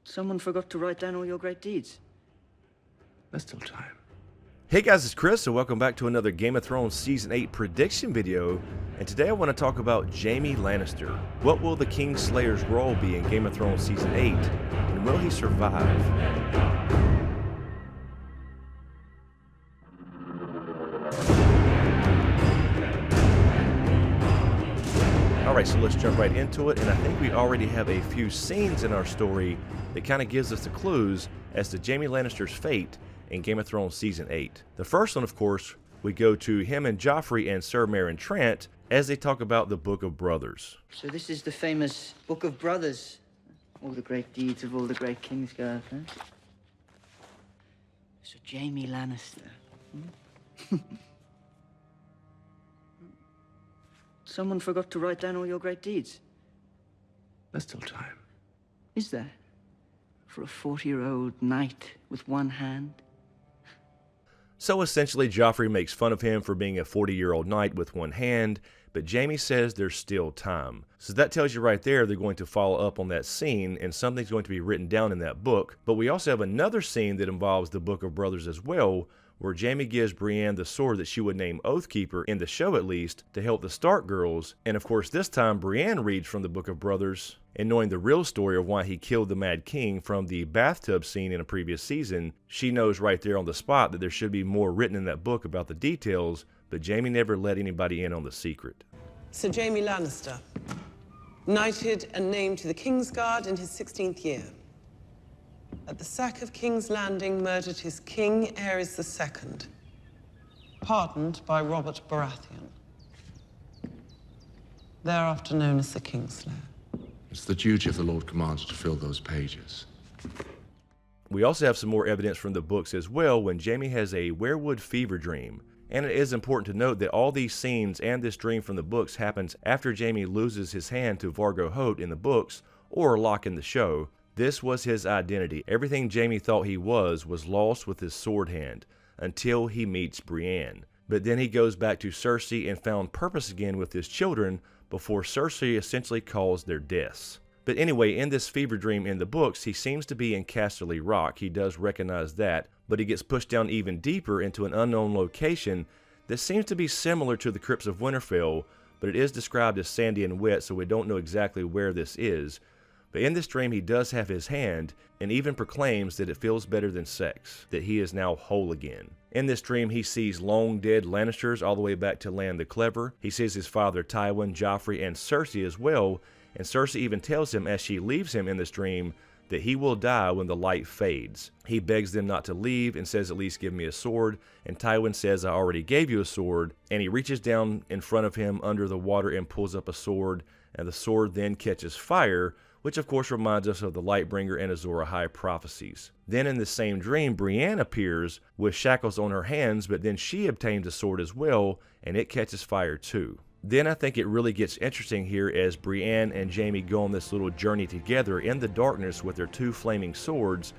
Someone forgot to write down all your great deeds. There's still time. Hey guys, it's Chris, and welcome back to another Game of Thrones Season 8 prediction video. And today I want to talk about Jaime Lannister. What will the Kingslayer's role be in Game of Thrones Season 8, and will he survive? Alright, so let's jump right into it, and I think we already have a few scenes in our story that kind of gives us the clues as to Jaime Lannister's fate in Game of Thrones Season 8. The first one, of course, we go to him and Joffrey and Sir Meryn Trant as they talk about the Book of Brothers. So this is the famous Book of Brothers. All the great deeds of all the great Kingsguard, huh? So Jaime Lannister. Someone forgot to write down all your great deeds. There's still time. Is there? For a 40-year-old knight with one hand? So essentially, Joffrey makes fun of him for being a 40-year-old knight with one hand, but Jaime says there's still time. So that tells you right there they're going to follow up on that scene, and something's going to be written down in that book. But we also have another scene that involves the Book of Brothers as well, where Jaime gives Brienne the sword that she would name Oathkeeper, in the show at least, to help the Stark girls. And of course this time Brienne reads from the Book of Brothers, and knowing the real story of why he killed the Mad King from the bathtub scene in a previous season, she knows right there on the spot that there should be more written in that book about the details, but Jaime never let anybody in on the secret. Sir Jaime Lannister, knighted and named to the Kingsguard in his 16th year. At the sack of King's Landing, murdered his king, Aerys II, pardoned by Robert Baratheon, thereafter known as the Kingslayer. It's the duty of the Lord Commander to fill those pages. We also have some more evidence from the books as well when Jaime has a werewood fever dream. And it is important to note that all these scenes and this dream from the books happens after Jaime loses his hand to Vargo Hoat in the books, or Locke in the show. This was his identity. Everything Jaime thought he was lost with his sword hand, until he meets Brienne. But then he goes back to Cersei and found purpose again with his children, before Cersei essentially caused their deaths. But anyway, in this fever dream in the books, he seems to be in Casterly Rock. He does recognize that, but he gets pushed down even deeper into an unknown location that seems to be similar to the Crypts of Winterfell, but it is described as sandy and wet, so we don't know exactly where this is. But in this dream, he does have his hand, and even proclaims that it feels better than sex, that he is now whole again. In this dream, he sees long-dead Lannisters all the way back to Lann the Clever. He sees his father Tywin, Joffrey, and Cersei as well, and Cersei even tells him as she leaves him in this dream that he will die when the light fades. He begs them not to leave and says, at least give me a sword, and Tywin says, I already gave you a sword, and he reaches down in front of him under the water and pulls up a sword, and the sword then catches fire, which of course reminds us of the Lightbringer and Azor Ahai prophecies. Then in the same dream, Brienne appears with shackles on her hands, but then she obtains a sword as well, and it catches fire too. Then I think it really gets interesting here as Brienne and Jaime go on this little journey together in the darkness with their two flaming swords,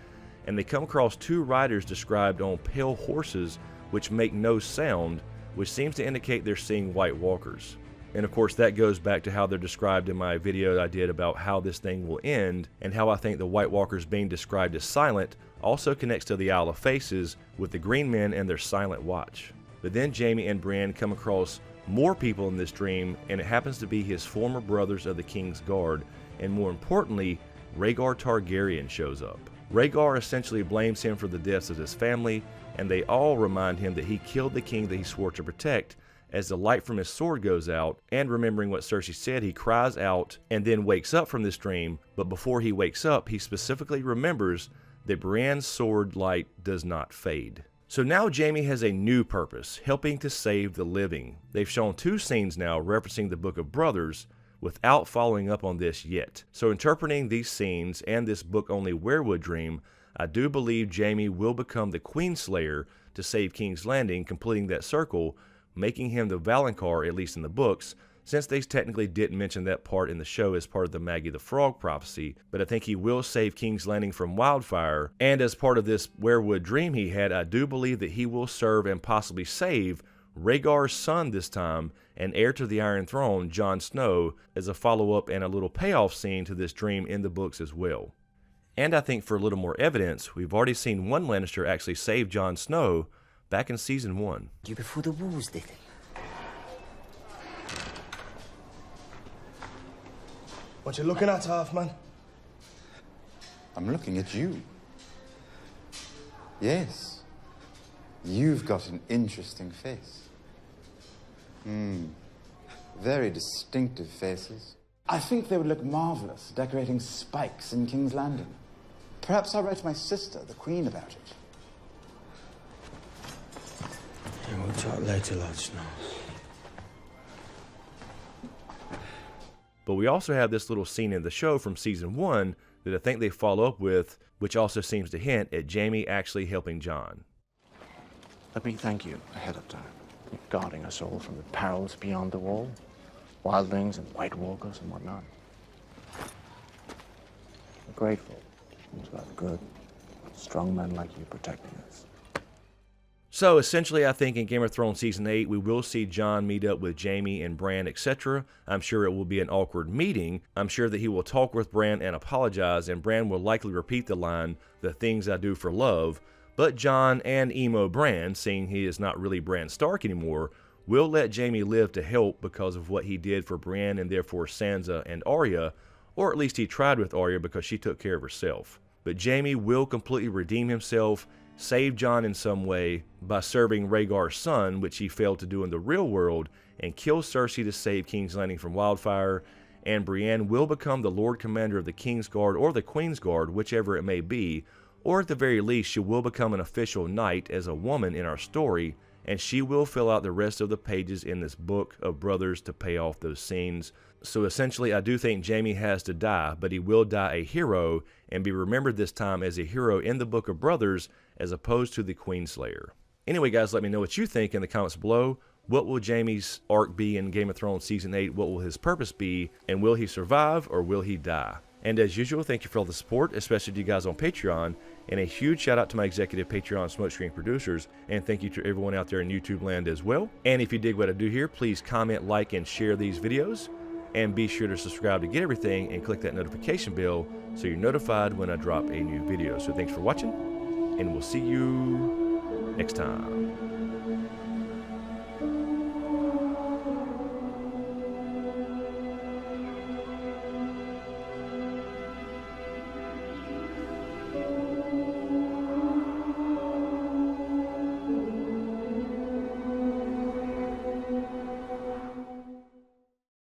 and they come across two riders described on pale horses which make no sound, which seems to indicate they're seeing White Walkers. And of course that goes back to how they're described in my video I did about how this thing will end, and how I think the White Walkers being described as silent also connects to the Isle of Faces with the Green Men and their silent watch. But then Jaime and Brienne come across more people in this dream, and it happens to be his former brothers of the King's Guard, and more importantly, Rhaegar Targaryen shows up. Rhaegar essentially blames him for the deaths of his family, and they all remind him that he killed the king that he swore to protect. As the light from his sword goes out, and remembering what Cersei said, he cries out and then wakes up from this dream, but before he wakes up, he specifically remembers that Brienne's sword light does not fade. So now Jaime has a new purpose, helping to save the living. They've shown two scenes now referencing the Book of Brothers, without following up on this yet. So interpreting these scenes and this book-only werewood dream, I do believe Jaime will become the Queenslayer to save King's Landing, completing that circle, making him the Valonqar, at least in the books, since they technically didn't mention that part in the show as part of the Maggie the Frog prophecy. But I think he will save King's Landing from wildfire, and as part of this werewood dream he had, I do believe that he will serve and possibly save Rhaegar's son this time, and heir to the Iron Throne, Jon Snow, as a follow-up and a little payoff scene to this dream in the books as well. And I think for a little more evidence, we've already seen one Lannister actually save Jon Snow back in season 1. You before the walls did it. What you looking at, Halfman? I'm looking at you. Yes. You've got an interesting face. Very distinctive faces. I think they would look marvelous decorating spikes in King's Landing. Perhaps I'll write to my sister, the Queen, about it. Yeah, we'll talk later, Lord Snow. But we also have this little scene in the show from season 1 that I think they follow up with, which also seems to hint at Jaime actually helping Jon. Let me thank you ahead of time, guarding us all from the perils beyond the wall, wildlings and white walkers and whatnot. We're grateful. We've got good, strong men like you protecting us. So essentially, I think in Game of Thrones Season 8, we will see Jon meet up with Jaime and Bran, etc. I'm sure it will be an awkward meeting. I'm sure that he will talk with Bran and apologize, and Bran will likely repeat the line, "The things I do for love." But Jon and emo Bran, seeing he is not really Bran Stark anymore, will let Jaime live to help because of what he did for Bran and therefore Sansa and Arya, or at least he tried with Arya because she took care of herself. But Jaime will completely redeem himself, save Jon in some way by serving Rhaegar's son, which he failed to do in the real world, and kill Cersei to save King's Landing from wildfire, and Brienne will become the Lord Commander of the King's Guard or the Queen's Guard, whichever it may be, or at the very least she will become an official knight as a woman in our story, and she will fill out the rest of the pages in this book of brothers to pay off those scenes. So essentially, I do think Jaime has to die, but he will die a hero and be remembered this time as a hero in the Book of Brothers as opposed to the Queenslayer. Anyway, guys, let me know what you think in the comments below. What will Jaime's arc be in Game of Thrones Season 8? What will his purpose be? And will he survive or will he die? And as usual, thank you for all the support, especially to you guys on Patreon. And a huge shout out to my executive Patreon smokescreen producers. And thank you to everyone out there in YouTube land as well. And if you dig what I do here, please comment, like, and share these videos. And be sure to subscribe to get everything and click that notification bell so you're notified when I drop a new video. So thanks for watching, and we'll see you next time.